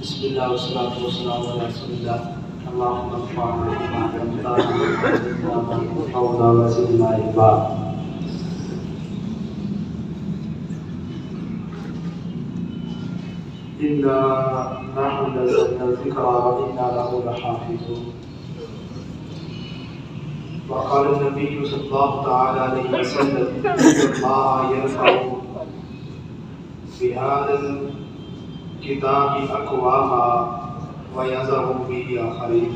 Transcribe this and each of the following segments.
बिस्मिल्लाह वस्सलातु वस्सलामु अला रसूलिल्लाह अल्लाहुम्मा इन्फ़अना बिमा अल्लमतना वज़िदना इल्मा। इन्ना नहनु नज़्ज़लना ज़िक्रा व इन्ना लहु लहाफ़िज़ून। वक़ाल नबी सल्लल्लाहु तआला अलैहि वसल्लम अल्लाह यरफ़अु बिहादल किताबी अक़वामा व यज़अु बिही आख़रीन।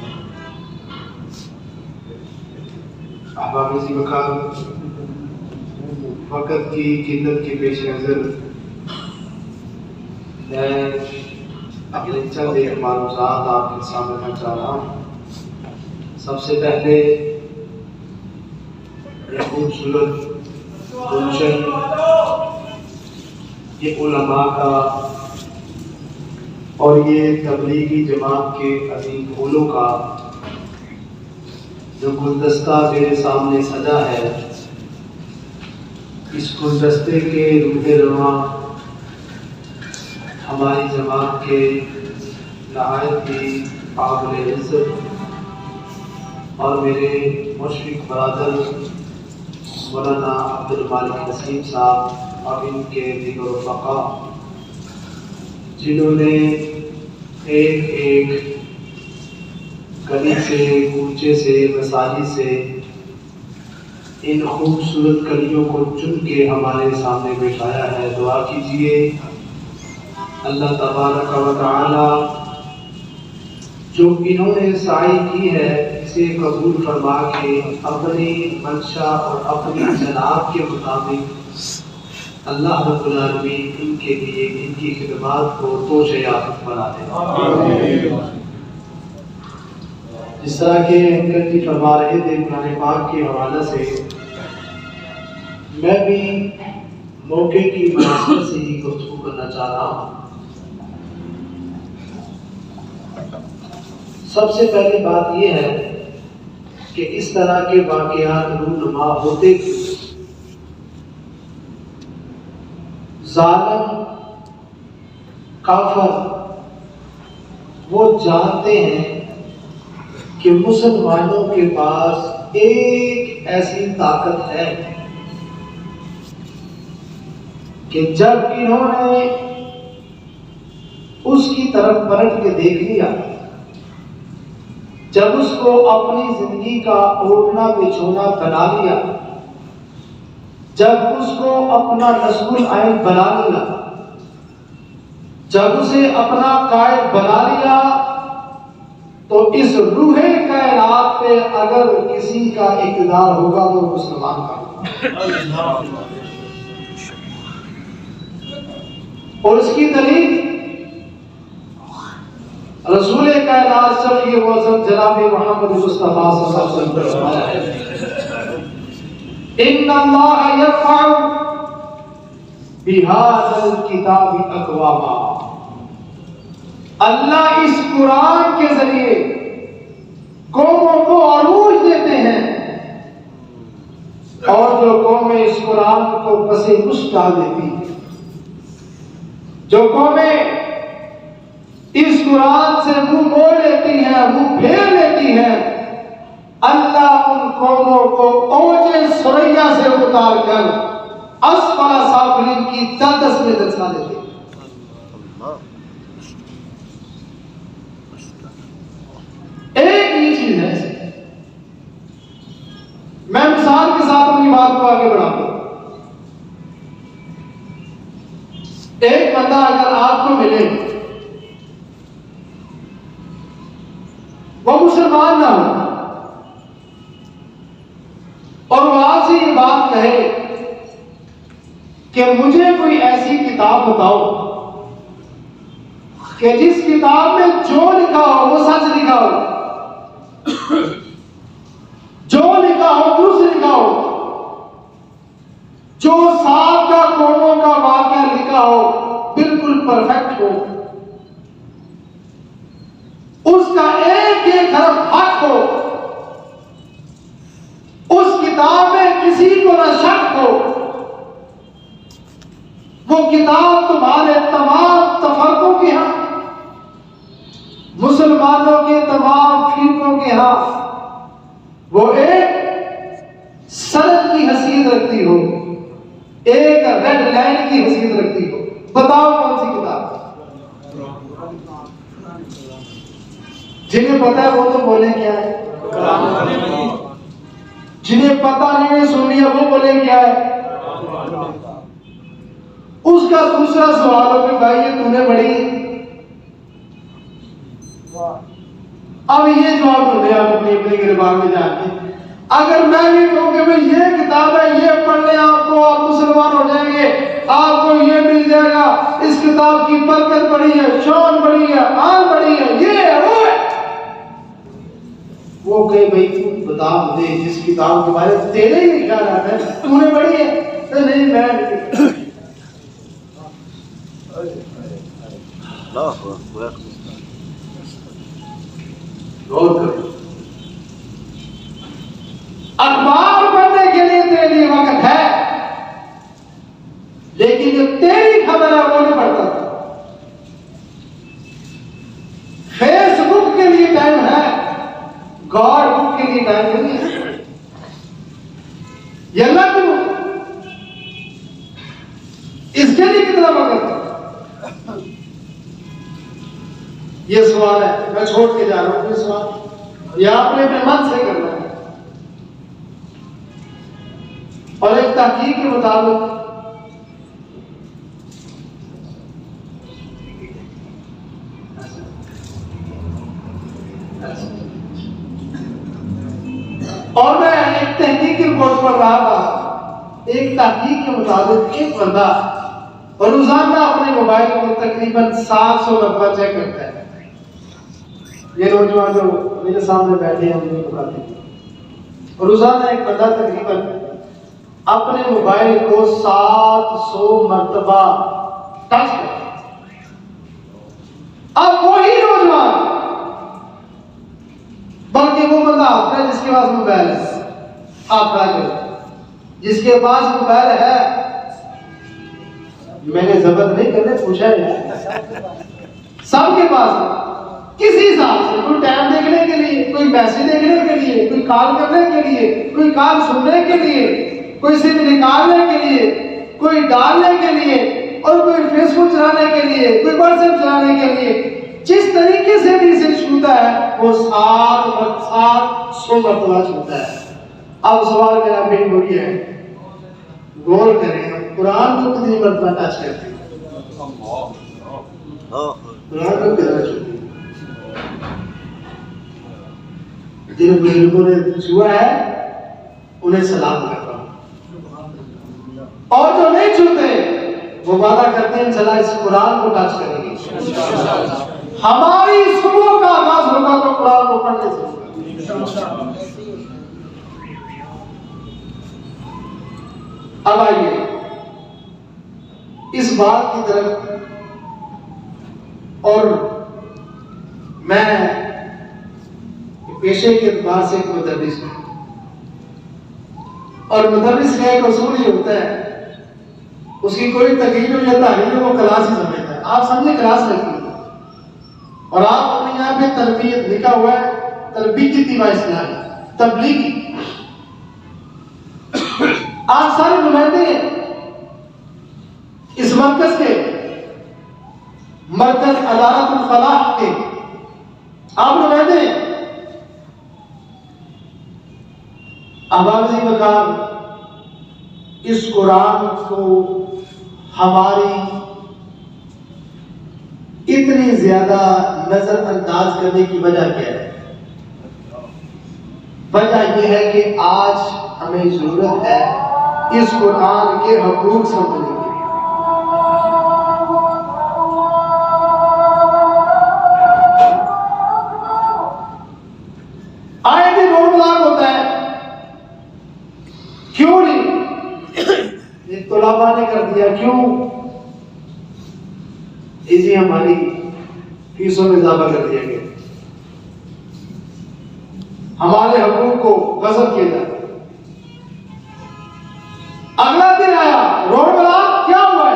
अहबाब-ए वक़ार, वक़्त की किल्लत के पेश नज़र मैं अपने चंद एक मालूमात आपके सामने रखना चाह रहा हूँ। सबसे पहले ये खूबसूरत गुलशन, ये उलमा का और ये तबलीगी जमात के अजीम फूलों का जो गुलदस्ता मेरे सामने सजा है, इस गुलदस्ते के रूहे रवा हमारी जमात के नहायत ही काबिल इज़्ज़त और मेरे मुशफ़िक़ बरादर मौलाना अब्दुल मालिक नसीम साहब और इनके दीगर रफ़क़ा, जिन्होंने एक एक गली से, कूचे से, मसाजी से इन खूबसूरत कलियों को चुन के हमारे सामने बिठाया है। दुआ कीजिए अल्लाह तबारक व तआला जो इन्होंने साई की है इसे कबूल फरमा के अपनी मंशा और अपनी जनाब के मुताबिक अल्लाह रब्बुल आलमीन इनके लिए इनकी खिदमत को तोशयाफत बना दे। जिस तरह के अंकल जी फरमा रहे थे कुरान पाक के हवाले से, मैं भी मौके की मुनासिबत से ही गुफ्तगू करना चाह रहा हूँ। सबसे पहली बात यह है कि इस तरह के वाक़यात रूनुमा होते क्यों? ज़ालिम काफिर वो जानते हैं कि मुसलमानों के पास एक ऐसी ताकत है कि जब इन्होंने उसकी तरफ पलट के देख लिया, जब उसको अपनी जिंदगी का ओढ़ना बिछोना बना लिया, जब उसको अपना नस्बुल आइन बना लिया, जब उसे अपना कायद बना लिया, तो इस रूहे कायनात पे अगर किसी का इक़्तिदार होगा तो मुसलमान का होगा। और इसकी दलील रसूल कायनात शफ़ी वज़न जनाब मोहम्मद मुस्तफ़ा सल्लल्लाहु अलैहि वसल्लम इन्नल्लाह यरफ़अु बिहाज़ल किताबि अक़वामा। अल्लाह इस कुरान के जरिए कौमों को अरूज देते हैं और जो कौमें इस कुरान को बसे मुश्क डाल देती हैं, जो कौमें इस कुरान से मुंह मोड़ लेती हैं, मुंह फेर लेती हैं, अल्लाह उन कौमों को ओजे सुरैया से उतार कर अस्फला साफिलीन की तदस में दफना देते हैं। एक ही चीज है। मैं मिसाल के साथ अपनी बात को आगे बढ़ाऊंगा। एक बंदा अगर आपको मिले, वो मुसलमान ना हो और वो आपसे ये बात कहे कि मुझे कोई ऐसी किताब बताओ कि जिस किताब में जो लिखा हो वो सच लिखा हो, जो लिखा हो दुरुस्त लिखा हो, जो साबका कौमों का वाक़या लिखा हो बिल्कुल परफेक्ट हो, उसका एक एक हरफ हक हो, उस किताब में किसी को न शक हो, वो किताब तुम्हारे तमाम तफरकों की है, यहाँ वो एक सड़क की हैसियत रखती हो, एक रेड लाइन की हैसियत रखती हो। बताओ कौन सी किताब? जिन्हें पता है वो तो बोले क्या है, जिन्हें पता नहीं है सुन लिया वो बोले क्या है। उसका दूसरा सवाल हो कि भाई ये तूने पढ़ी, अब ये जवाब ढूंढे आप अपनी अपनी गिरबान में जाके। अगर मैं भी कहूं कि भाई ये किताब है, ये पढ़ ले आपको, आप मुसलमान हो जाएंगे, आपको ये मिल जाएगा, इस किताब की बरकत बड़ी है, शान बड़ी है, आन बड़ी है, ये है वो है, वो कहे भाई तू बता मुझे जिस किताब के बारे में तेरे ही लिखा रहता है तूने पढ़ी है? तो नहीं मैं नहीं। गौर करो, अखबार पढ़ने के लिए तेरे लिए वक्त है, लेकिन जो तेरी खबर है वो नहीं पढ़ता। फेसबुक के लिए टाइम है, गॉड बुक के लिए टाइम नहीं है। ये अल्लाह की बुक, इसके लिए कितना वक्त है? ये सवाल है, मैं छोड़ के जा रहा हूं ये सवाल, ये आपने अपने मन से करना है। और एक तहकीक के मुताबिक और मैं एक तहकीक की रिपोर्ट पढ़ रहा था, एक तहकीक के मुताबिक एक बंदा रोजाना अपने मोबाइल को तकरीबन 700 दफा चेक करता है। ये नौजवान जो मेरे सामने बैठे हैं उन्हें बताते हैं, रोजाना एक बंदा तकरीबन अपने मोबाइल को 700 मरतबा टच करता है। अब वही नौजवान, बल्कि वो बंदा आपका जिसके पास मोबाइल है, आपका जिसके पास मोबाइल है, मैंने जबरदस्त नहीं करने पूछा है, सबके पास किसी हिसाब से, कोई टाइम देखने के लिए, कोई मैसेज देखने के लिए, कोई कॉल करने के लिए, कोई कॉल सुनने के लिए, कोई सिम निकालने के लिए, कोई डालने के लिए, और कोई फेसबुक चलाने के लिए, कोई व्हाट्सएप चलाने के लिए, जिस तरीके से भी इसे छूता है वो 700 मरतबा छूता है। अब सवाल मेरा भी वही है, गौर करें, कुरान को कितनी मरतबा टच करते हैं? कुरान को कितना छूते? जिन बुजुर्गों ने छुआ है उन्हें सलाम करता हूं, और जो नहीं छूते वो वादा करते हैं इंशाअल्लाह इस कुरान को टच करेंगे। हमारी सुबह का आगाज होगा तो कुरान को पढ़ने से। अब आइए इस बात की तरफ, और मैं पेशे के एतबार से एक मुदर्रिस हूं, और मुदर्रिस का एक उसूल ये होता है, उसकी कोई तकरीर या तहरीर वो क्लास ही समझता है। आप समझे क्लास लगी और आप अपने यहाँ पे तरबियत लिखा हुआ है, तरबीती तीवा इस्लामी तबलीगी, आप सारे नुमाइंदे इस मरकज के, मरकज अदालतुल फलाह के आप नुमाइंदे। अब मकाम इस कुरान को हमारी इतनी ज्यादा नजरअंदाज करने की वजह क्या है? वजह यह है कि आज हमें जरूरत है इस कुरान के हुकूक समझने की। आए दिन रोड ब्लॉक होता है, क्यों नहीं? ये तलबा ने कर दिया, क्यों? इसी हमारी फीसों में इजाफा कर दिया गया, हमारे हुकूक को गजब किया जाता। अगला दिन आया रोड ब्लॉक, क्या हुआ है?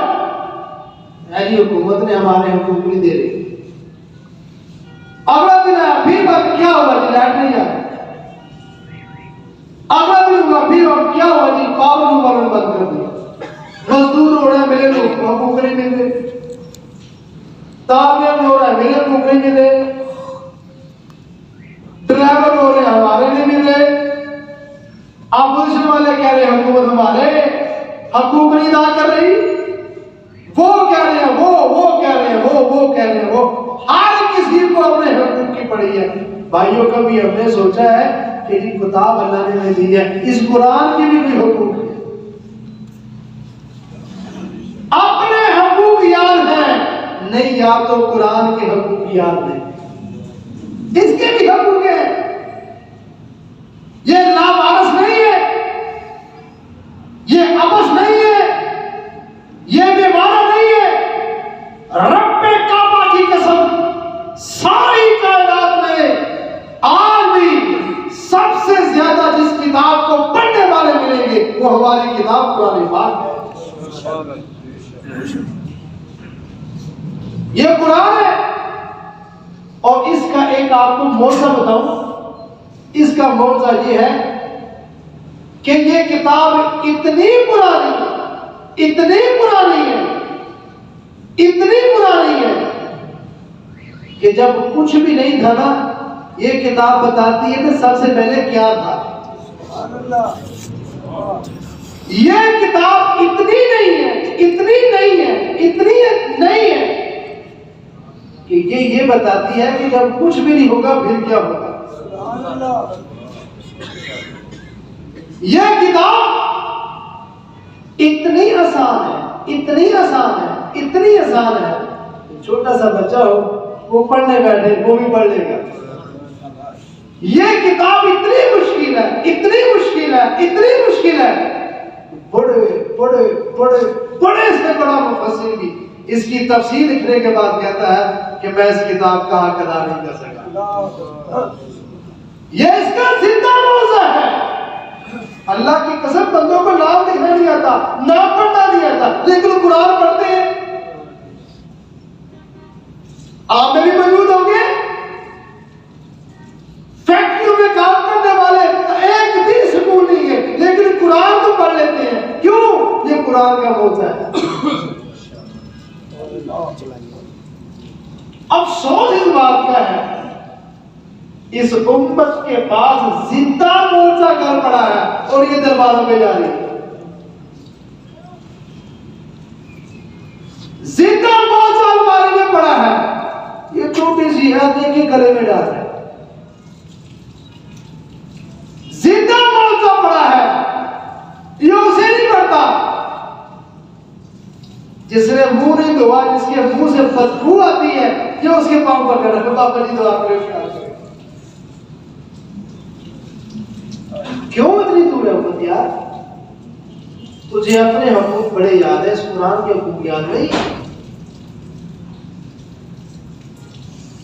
हुकूमत ने हमारे हुकूक नहीं दे रही। अगला दिन आया फिर बात क्या हुआ जी, लाइट नहीं आया। अगला दिन हुआ, फिर अब क्या हुआ जी, पावर वालों ने बंद कर दिया। मजदूर हो रहे मेरे लोग हकूक नहीं मिल रहे, ताबेर हो रहा है मेरे हकूक नहीं मिल रहे, ड्राइवर हो रहे हमारे नहीं मिल रहे, अपोजिशन वाले कह रहे हुकूमत हमारे हकूक नहीं अदा कर रही, वो कह रहे हैं वो कह रहे हैं वो कह रहे हैं वो, हर किसी को अपने हकूक की पड़ी है। भाइयों, कभी हमने सोचा है कि जी किताब अल्लाह ने हमें दी है, इस कुरान की भी कोई हकूक है? अपने हकूक याद है नहीं, याद तो कुरान के हकूक याद नहीं, इसके भी हकूक है। ये लावारिस नहीं है, ये अबस नहीं है, ये बेवारा नहीं है। रब्बे काबा की कसम, सारी कायनात में आज भी सबसे ज्यादा जिस किताब को पढ़ने वाले मिलेंगे वो हमारी किताब कुरान पाक है। ये कुरान है। और इसका एक आपको मौजा बताऊं, इसका मौजा ये है कि ये किताब इतनी पुरानी है, इतनी पुरानी है, इतनी पुरानी है कि जब कुछ भी नहीं था ना, ये किताब बताती है कि सबसे पहले क्या था। ये किताब इतनी नहीं है, इतनी नहीं है, इतनी नहीं है कि ये बताती है कि जब कुछ भी नहीं होगा फिर क्या होगा। यह किताब इतनी आसान है, इतनी आसान है, इतनी आसान है, छोटा सा बच्चा हो वो पढ़ने बैठे वो भी पढ़ लेगा। यह किताब इतनी मुश्किल है, इतनी मुश्किल है, इतनी मुश्किल है, बड़े बड़े बड़े बड़े से बड़ा मुफस्सिर भी इसकी तफसीर लिखने के बाद कहता है कि मैं इस किताब का हक अदा नहीं कर सका। यह इसका जिंदा मौज़ा है। अल्लाह की कसम, बंदों को नाम लिखना नहीं आता, नाम पढ़ना नहीं आता, लेकिन कुरान पढ़ते हैं। आप में भी मौजूद होंगे फैक्ट्रियों में काम करने वाले, एक दिन स्कूल नहीं है लेकिन कुरान तो पढ़ लेते हैं। क्यों? ये कुरान का मौज़ा है। अफसोस इस बात का है, इस उम्मत के पास जिंदा मोर्चा कर पड़ा है और ये दरबारों में जा रही है। जिंदा मोर्चा हमारे में पड़ा है, ये छोटी सी है देखिए गले में डाल है। जिंदा मोर्चा पड़ा है, ये उसे नहीं पड़ता। जिसने मुंह नहीं धोआ, जिसके मुंह से बदबू आती है, ये उसके पांव पर कर रखा, पापा जी दुआ करें। क्यों इतनी दूर है उम्मत यार? तुझे अपने हकूक बड़े याद है, इस कुरान के हकूक याद नहीं।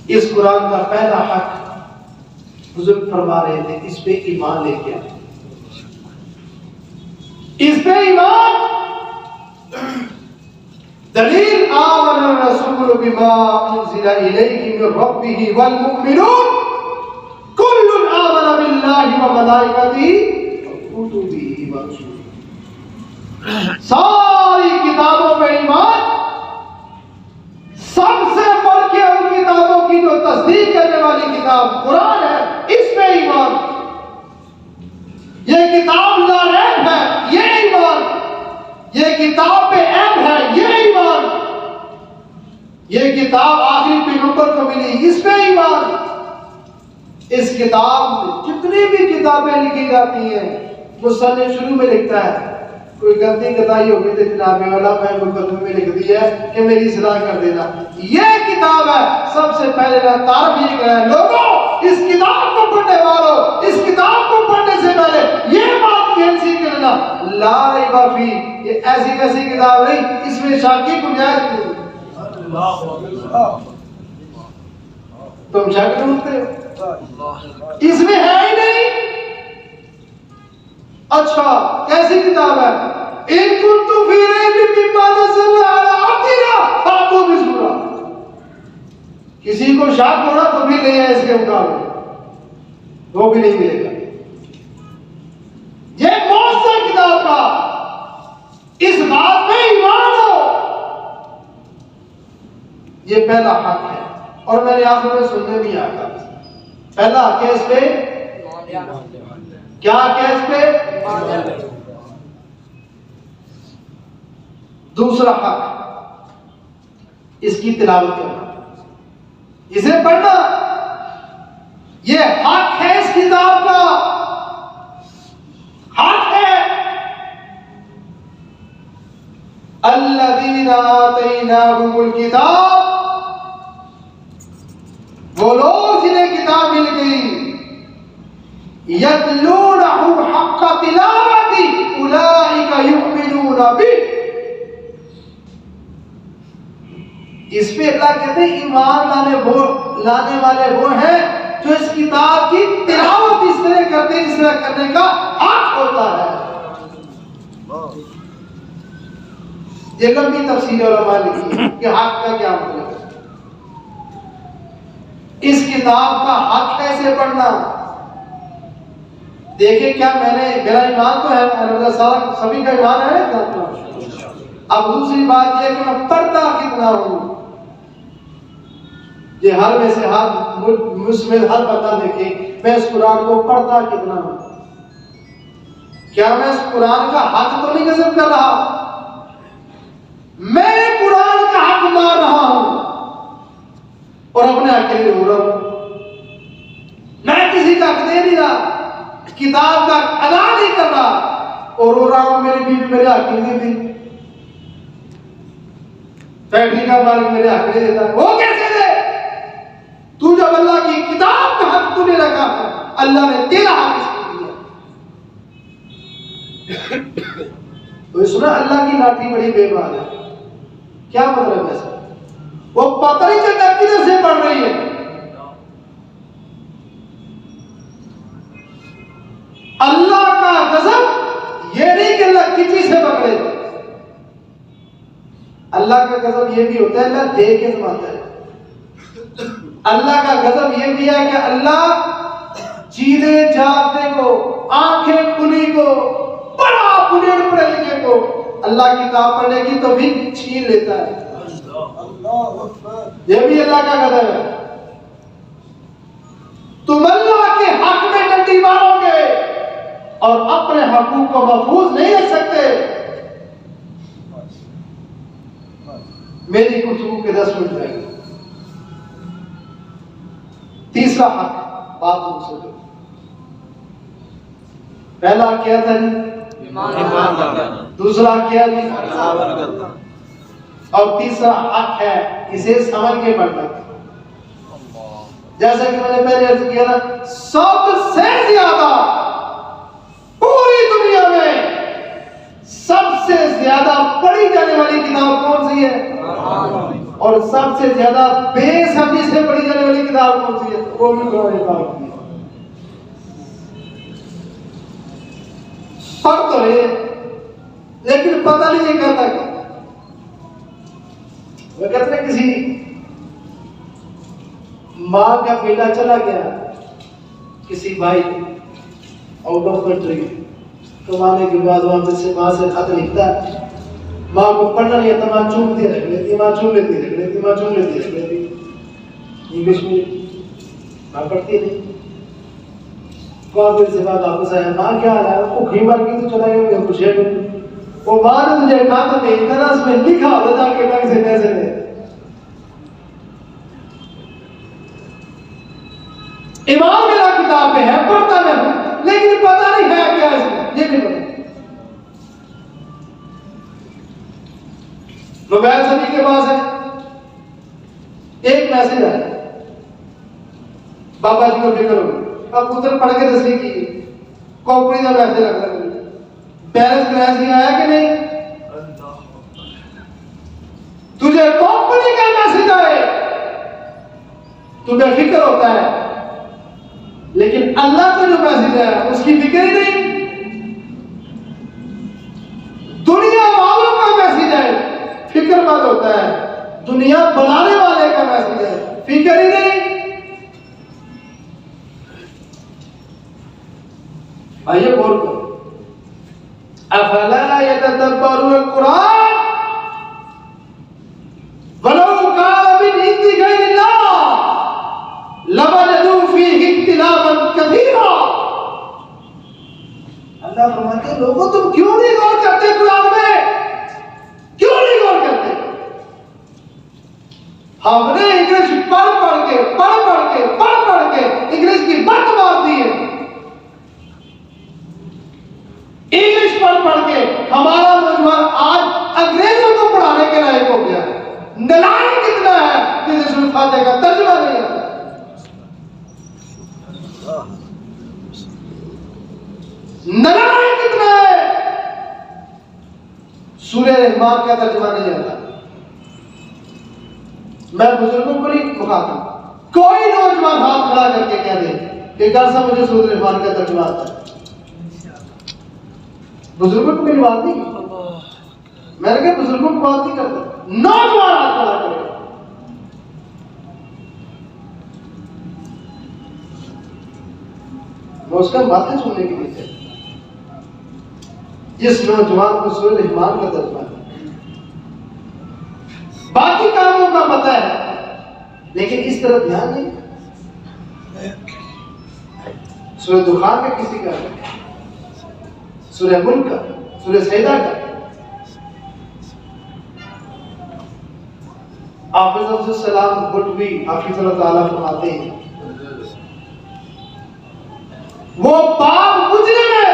इस कुरान का पहला हक हुजूर फरमा रहे थे, इस पे ईमान लेके आ, इस पे ईमान। दलील आमन रसूल बिमा उनज़िला इलैहि मिन रब्बिही वल मुमिनून कुल्लुन आमन बिल्लाहि व मलाइकतिही व कुतुबिही व रुसुलिही। सारी किताबों पे ईमान, सबसे बढ़ के उन किताबों की जो तस्दीक करने वाली किताब कुरान है, इस पे ईमान। ये किताब लारैब है, ये ईमान। ये किताब पे ऐब है, ये ईमान। ये किताब आखिरी पैगंबर को मिली, इस पे ईमान। इस किताब में जितनी भी किताबें लिखी जाती हैं, मुसन्निफ शुरू में लिखता है कोई गलती कताई होगी तो जनाब वाला मैं मुकदमे में लिख दी है कि मेरी इस्लाह कर देना। ये किताब है, सबसे पहले ना तारीफ ये करा है, लोगों इस किताब को पढ़ने वालों, इस किताब को पढ़ने से पहले ये बात ध्यान से करना, ला रैब फी, ये ऐसी वैसी किताब नहीं, इसमें शक की गुंजाइश नहीं। तुम शक ढूंढते हो, इसमें है ही नहीं। अच्छा, कैसी किताब है? इन कुन्तु फी रैबिन मिम्मा नज़्ज़लना अला अब्दिना फातू बिसूरा। किसी को शक हो ना तो भी ले आए इसके मुकाबले। वो भी नहीं मिलेगा। ये मौत से किताब का इस बात में ईमान हो, ये पहला हक है। और मैंने आखिर में सुनने भी आया था, पहला हक है इस पे, क्या हक है इस पे? दूसरा हक इसकी तिलावत करना, इसे पढ़ना, ये हक है इस किताब का, हक है। अल्लज़ीना आतैनाहुमुल किताब, वो लोग जिन्हें किताब मिल गई, यतलूनहु हक्का तिलावती उलाइका युमिनूना बिही। इस पे अल्लाह कहते हैं ईमान लाने वाले वो हैं जो इस किताब की तिलावत इस तरह करते हैं जिस तरह करने का हक होता है। ये लंबी तफसील उलमा लिखी है कि हक का क्या मतलब है। इस किताब का हक है इसे पढ़ना। देखिए क्या मेरा ईमान तो है, सारा सभी का ईमान है ना। अब दूसरी बात यह कि मैं पढ़ता कितना हूं, ये हर में से हर मुझमें हर बंदा देखे मैं इस कुरान को पढ़ता कितना हूं। क्या मैं इस कुरान का हक तो नहीं गज़ब कर रहा, मैं कुरान का हक मान रहा हूं और अपने हक के लिए रो रहा हूं। मैं किसी का हक दे नहीं रहा, किताब का अदा नहीं कर रहा और रो रहा हूं मेरी बीवी मेरे हक नहीं देती, फैक्ट्री का मालिक मेरे हक नहीं देता। वो कैसे दे? तू जब अल्लाह की किताब का हक तूने रखा है, अल्लाह ने तेरा हक इसको दिया। तो इसमें अल्लाह की लाठी बड़ी बेईमान है। क्या मतलब है? वो पता नहीं चलता किधर से पढ़ रही है। अल्लाह का गजब ये नहीं कि अल्लाह किसी से पकड़े, अल्लाह का गजब ये भी होता है अल्लाह दे के जमाता है। अल्लाह का गजब ये भी है कि अल्लाह जीने जागते को, आंखें खुली को, बड़ा बुलेट पढ़े लिखे को अल्लाह की किताब पढ़ने की तो भी छीन लेता है। ये भी अल्लाह का गजब है। तुम अल्लाह के हक में डंडी मारोगे और अपने हकूक को महफूज नहीं रख सकते। मेरी गुफ्तगू के 10 मिनट रहेंगे। तीसरा हक, बात सुनो। पहला क्या था जी? दूसरा क्या जी? और तीसरा हक है इसे समझ के पढ़ना। जैसा कि मैंने पहले अर्ज किया ना, सबसे ज्यादा पूरी दुनिया में सबसे ज्यादा पढ़ी जाने वाली किताब कौन सी है? और सबसे ज्यादा बेसब्री से पढ़ी जाने वाली किताब कौन सी है? वो भी कुरान की। पढ़ तो है लेकिन पता नहीं ये कहता क्या। वो कहते हैं किसी माँ का बेटा चला गया किसी भाई आउट ऑफ कंट्री, तो आने के बाद वहां से माँ से खत लिखता है। माँ को पढ़ना नहीं आता, माँ चूमती रख लेती, माँ चूम लेती रख लेती, माँ चूम लेती रख लेती। इंग्लिश में माँ पढ़ती नहीं। कौन से बात वापस आया, माँ क्या हाल है? वो घी मार के तो चला गया कुछ है। वो माँ ने तुझे खत भेजना ना, उसमें लिखा होता जाके ढंग से पैसे दे। ईमान मेरा किताब पे है, पढ़ता मैं हूं, लेकिन पता नहीं है क्या इसमें, ये नहीं पता। मोबाइल सभी के पास है, एक मैसेज है, बाबा जी को फिक्र हो, अब उधर पढ़ के तस्वीर की कंपनी का मैसेज रखता है, बैलेंस क्रैश नहीं आया कि नहीं? तुझे कंपनी का मैसेज आए तुम्हें फिक्र होता है, लेकिन अल्लाह का जो मैसेज है उसकी फिक्र ही नहीं। दुनिया वालों का मैसेज है, फिक्रमंद होता है। दुनिया बनाने वाले का मैसेज है, फिक्र ही नहीं। आइए गौर करो, अफला यतदब्बरुल कुरान वलौ कान मिन इंदि गैरिल्लाह लवजदू फीहि इख्तिलाफन कसीरा। अल्लाह फरमाते हैं लोगों तुम क्यों नहीं गौर करते कुरान में, क्यों नहीं गौर करते? हमने इंग्लिश पढ़ के इंग्लिश की बत मार दी है। इंग्लिश पढ़ के हमारा नौजवान आज अंग्रेजों को पढ़ाने के लायक हो गया। नालायक कितना है कि सूरह फातिहा का तर्जुमा नहीं आता। नालायक कितना है, सूरह रहमान का तर्जुमा नहीं आता। मैं बुजुर्गों को नहीं मुखातिब, कोई नौजवान हाथ खड़ा करके कह दे कि कल से मुझे सूरह रहमान का तर्जुमा आता है। बुजुर्गों को मेरी बात नहीं, मैंने कहा बुजुर्गों को बात नहीं करता, नौजवान हाथ खड़ा करेगा। वो उसका माथा छूने के लिए जिस नौजवान को सूरह रहमान का तर्जुमा है, बाकी कामों का पता है लेकिन इस तरफ ध्यान नहीं। सूरह दुखान का किसी का, सूरह मुल्क का, सूरह सैदा का। हाफिज़ सलाम बुलवी हाफिज़ुल्लाह ताला फरमाते हैं वो बाप मुजरिम है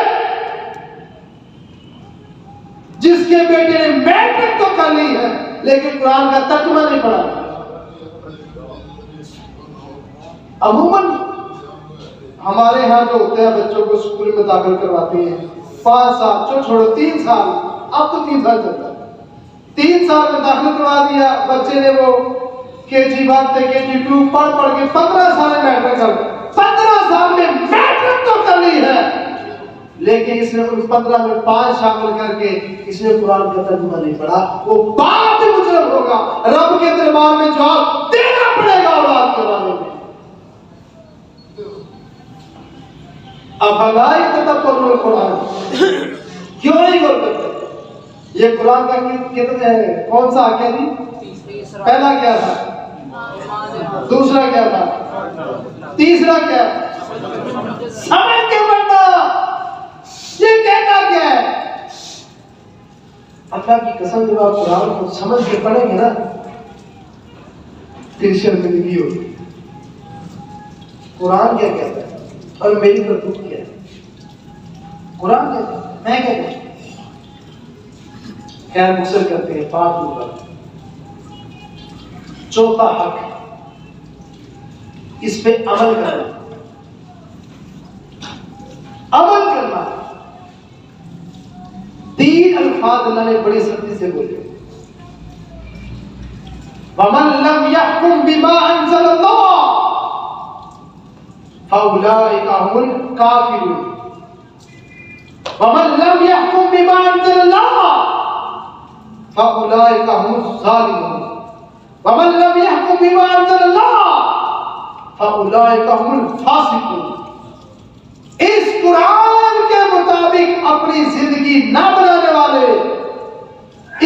जिसके बेटे ने मैट्रिक तो कर ली है लेकिन कुरान का तर्जुमा नहीं पढ़ा। अमूमन हमारे यहाँ जो होते हैं बच्चों को स्कूल में दाखिल करवाते हैं 5 साल, छोड़ो 3 साल, अब तो 3 साल चलता है। 3 साल में दाखिल करवा दिया बच्चे ने, वो KG1 से KG2 पढ़ के 15 साल में मैट्रिक कर, 15 साल में मैट्रिक तो कर ली है लेकिन इसने उन 15 में 5 शामिल करके इसने कुरान का तर्जुमा नहीं पढ़ा। वो बाप भी मुजरिम होगा, रब के दरबार में जवाब देना पड़ेगा औलाद के बारे में। अफला यतदब्बरुल कुरान, क्यों नहीं गौर करते? ये कुरान का कितने है, कौन सा आज्ञा थी? पहला क्या था, दूसरा क्या था, तीसरा क्या? समझ के पढ़ना। ये कहना क्या है? अल्लाह की कसम जब आप कुरान को समझ के पढ़ेंगे ना फिर शर्मिंदगी होगी। कुरान क्या कहता है और मेरी करतूत क्या है? कुरान कहता है, मैं क्या कहता हूं? क्या मुक्सर करते हैं 5 नंबर। चौथा हक, इस पे अमल करना, अमल करना। 3 अल्फाज अल्लाह ने बड़ी सख्ती से बोले, वमन लम यहकुम बिमा अंज़लल्लाह फउलाइका हुमुल काफिरून, वमन लम यहकुम बिमा अंज़लल्लाह फउलाइका हुमुज़ ज़ालिमून, वमन लम यहकुम बिमा अंज़लल्लाह फउलाइका हुमुल फासिकून। इस कुरान के मुताबिक अपनी जिंदगी ना बनाने वाले,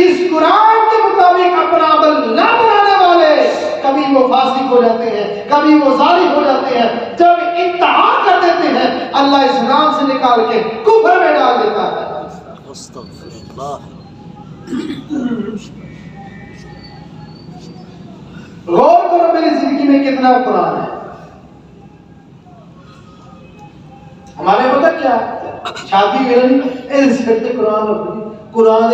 इस कुरान के मुताबिक अपना अमल ना बनाने वाले, कभी वो फासिक हो जाते हैं, कभी वो जालिम हो जाते हैं। जब इंतहा कर देते हैं अल्लाह इस्लाम से निकाल के कुफ्र में डाल देता है। गौर करो मेरी जिंदगी में कितना कुरान है। हमारे पता क्या शादी में कुरान कुरान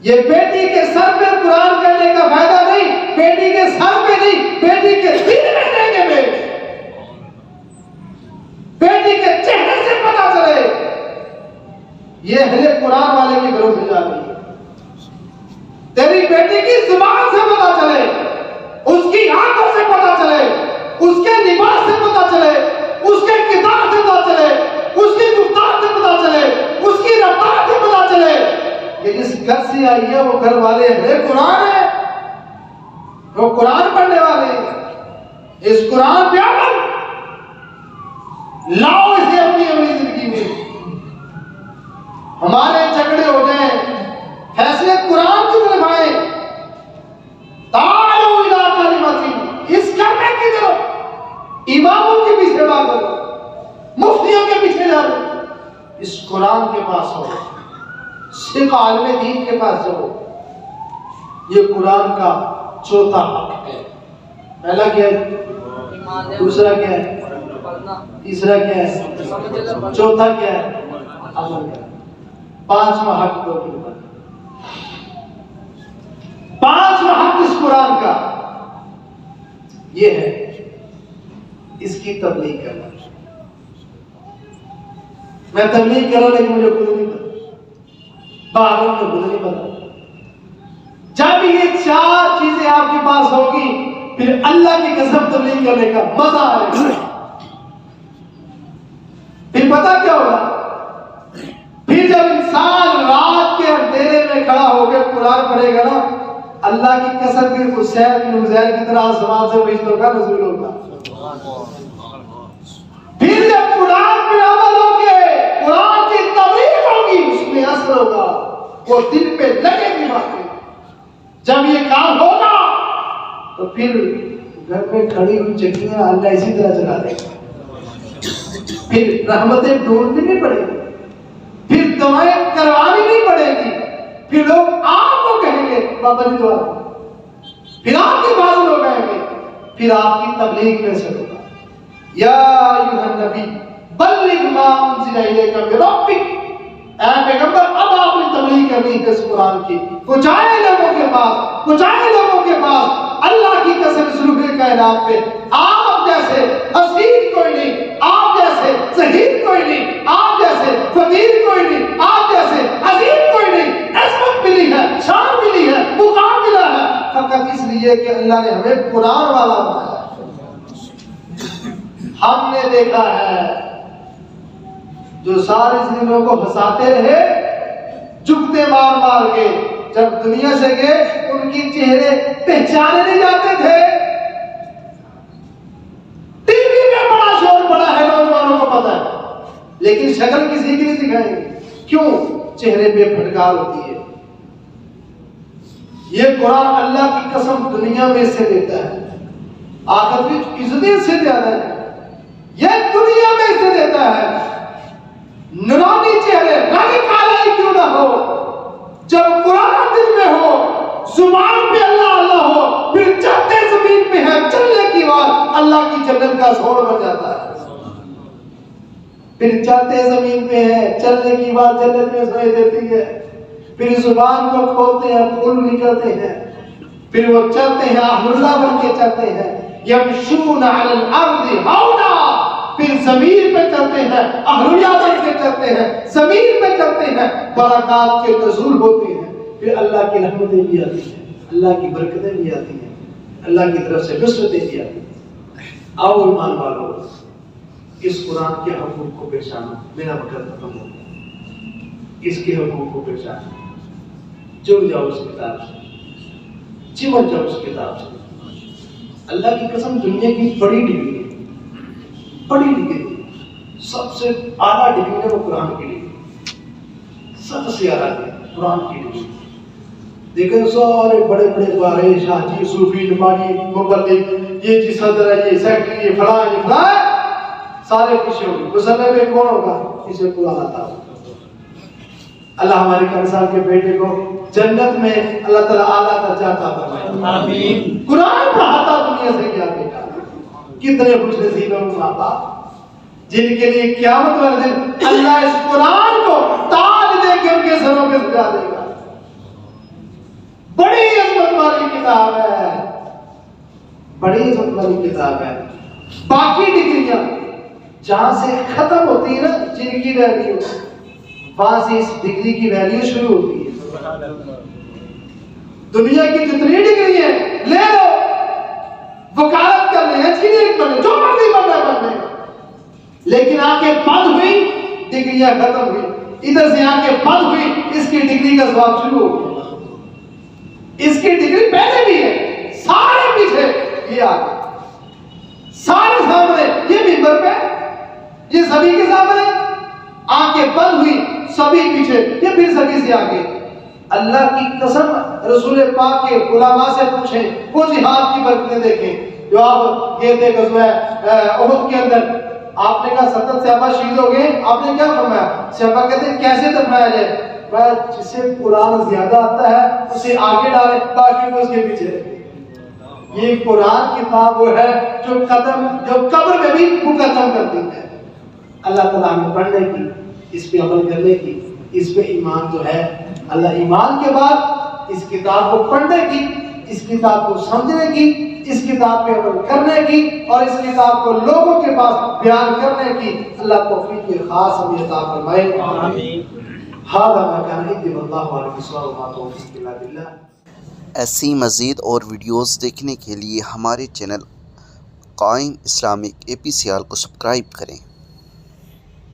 ये बेटी के सर पे कुरान करने का फायदा नहीं, बेटी के सर पे नहीं, बेटी के दिल में देंगे में, बेटी के चेहरे से पता चले ये अहले कुरान वाले के घरों से जा रही है। तेरी बेटी की जुबान से पता चले, उसकी आंखों से पता चले, उसके लिबास से पता चले, उसके किताब से पता चले, उसकी गुफ्तार से पता चले, उसकी रफ्तार से पता चले कि जिस घर से आई है वो घर वाले अहले कुरान है, वो कुरान पढ़ने वाले हैं। इस कुरान पे अमल, लाओ इसे अपनी अपनी जिंदगी में। हमारे झगड़े हो जाए, फैसले कुरान की तरफ आए, तालो इला कलिमतिन, इस करने की तरफ इमामों के पीछे भागो, मुफ्तियों के पीछे जाओ, इस कुरान के पास हो, सिर्फ आलिम दीन के पास जाओ। ये कुरान का चौथा हक है। पहला क्या है? दूसरा क्या है? तीसरा क्या है? चौथा क्या है? अमल क्या है? पांचवा हक दो। पांचवा हक इस कुरान का ये है, इसकी तबलीग करना। मैं तबलीग कर रहा हूं लेकिन मुझे खुद नहीं पता, बाहरों में खुद नहीं पता। जब ये चार चीजें आपके पास होगी, फिर अल्लाह की कसम तबलीग करने का मजा आएगा। फिर पता क्या होगा? फिर जब इंसान रात के अंधेरे में खड़ा होकर कुरान पढ़ेगा ना, अल्लाह की कसम फिर हुसैन बिन हुसैन की तरह आसमान से फरिश्तों का नज़ूल होगा। फिर जब कुरान पे अमल होके कुरान की तबलीग होगी, उसमें असर होगा, वो दिल पे लगेगी बातें। जब ये काम होगा तो फिर घर में खड़ी हुई चक्कियां अल्लाह इसी तरह चला देगा। फिर रहमतें ढूंढनी नहीं पड़ेगी, फिर दवाएं करवानी नहीं पड़ेगी, फिर लोग आपको कहेंगे बाबा जी दुआ, फिर आपकी बात लोग कहेंगे, फिर आपकी तबलीग में से होगा। या अय्युहन नबी बल्लिग मा उनज़िला इलैका मिन रब्बिक, ऐ पैगंबर अब आपने तबलीग करनी है इस कुरान की, पहुंचाए लोगों के पास, पहुंचाए लोगों के पास। अल्लाह की कसम सुलूहे कायनात पे आप जैसे हसीन कोई नहीं, आप जैसे शहीद कोई नहीं, आप जैसे फकीर कोई नहीं, आप जैसे अजीम कोई नहीं। इज्जत मिली है, शान मिली है, मुकाम मिला है फकत इसलिए कि अल्लाह ने हमें कुरान वाला बनाया। हमने देखा है जो सारे जिंदगियों को फंसाते रहे, जुगते मार मार के, जब दुनिया से गए उनकी चेहरे पहचाने नहीं जाते थे। टीवी में बड़ा शोर पड़ा है, नौजवानों को पता है, लेकिन शक्ल किसी की नहीं दिखाएंगे। क्यों? चेहरे पे फटकार होती है। ये कुरान अल्लाह की कसम दुनिया में से देता है, आखिरत में इज्जत से ज्यादा है। ये दुनिया में से देता है। नूरानी चेहरे, रंग काला ही क्यों ना हो, जब कुरान दिल में हो, जुबान पे अल्लाह अल्लाह हो, फिर चलते जमीन पे है, चलने की बात अल्लाह की जन्नत का शोर बन जाता है। फिर चलते जमीन पे है, चलने की बात जन्नत में सुनाई देती है। फिर जुबान को खोलते हैं, फूल निकलते हैं, फिर वो चलते हैं, अहलुल्लाह बन के चलते हैं। यमशून अलल अर्दि हौना, फिर जमीन पे चलते हैं, अहलुल्लाह बन के चलते हैं, जमीन पे चलते हैं, बरकत के नज़ूल होते हैं। फिर अल्लाह की रहमतें भी आती हैं, अल्लाह की बरकतें भी आती हैं, अल्लाह की तरफ से नुसरतें भी आती हैं। आओ ईमान वालों, इस कुरान के हुकूक को पहचानो। मेरा वक्त खत्म हो गया। इसके हुकूक को पहचानो, जुड़ जाओ उस किताब से, चिमट जाओ उस किताब से। अल्लाह की कसम दुनिया की बड़ी डिग्री है, बड़ी डिग्री, सबसे आला डिग्री है वो कुरान की डिग्री, सबसे आला डिग्री कुरान की डिग्री। देखो सारे बड़े बड़े बारे शाजी सूफी नुमानी मुबल्लिग, ये जी सदर है, ये सेक्रेटरी, ये फलां, ये फलां, सारे पीछे होंगे। मुसल्ले में कौन होगा? इसे कुरान आता होगा। अल्लाह हमारे खान साहब के बेटे को जन्नत में अल्लाह ताला आला दर्जा अता फरमाए। आमीन। कुरान पढ़ाता दुनिया से क्या बेटा, कितने खुशनसीब हैं माँ बाप जिनके लिए क़यामत वाले दिन अल्लाह इस कुरान को ताज देकर उनके सरों पे सजा देगा। बड़ी इज्जत वाली किताब है, बड़ी इज्जत वाली किताब है। बाकी डिग्रियां जहां से खत्म होती है ना, जिनकी वैल्यू, वहां से इस डिग्री की वैल्यू शुरू होती है। दुनिया की जितनी डिग्री है ले लो, वकालत कर ले, इंजीनियरिंग कर ले, जो मर्जी बनना बन ले, लेकिन आंखें बंद हुई, डिग्रियां खत्म हुई। इधर से आंखें बंद हुई, इसकी डिग्री का जवाब शुरू हो गया। इसकी डिग्री पहले भी है, सारे पीछे, ये आगे, सारे सामने, ये मिंबर पे, ये सभी के सामने, आंखें बंद हुई, सभी पीछे, ये फिर सभी से आगे। अल्लाह की कसम, रसूल पाक के उलमा से पूछें, वो जिहाद की बरकतें देखें। जो आप ये थे गज़वा उहद के अंदर, आपने कहा 70 सहाबा शहीद हो गए, आपने क्या फरमाया? सहाबा कहते हैं कैसे दफनाया जाए? जिसे कुरान ज्यादा आता है उसे आगे डाले, बाकी को उसके पीछे। ये कुरान किताब वो है जो कब्र में भी मुकद्दम करती है। अल्लाह ताला हमें पढ़ने की, इस पे अमल करने की, इस पे ईमान जो है, अल्लाह ईमान के बाद इस किताब को पढ़ने की, इस किताब को समझने की, इस किताब पे अमल करने की और इस किताब को लोगों के पास बयान करने की अल्लाह तौफीक के खास हमें अता फरमाए। आमीन। ऐसी मज़ीद और वीडियोज़ देखने के लिए हमारे चैनल कायम इस्लामिक APCR को सब्सक्राइब करें।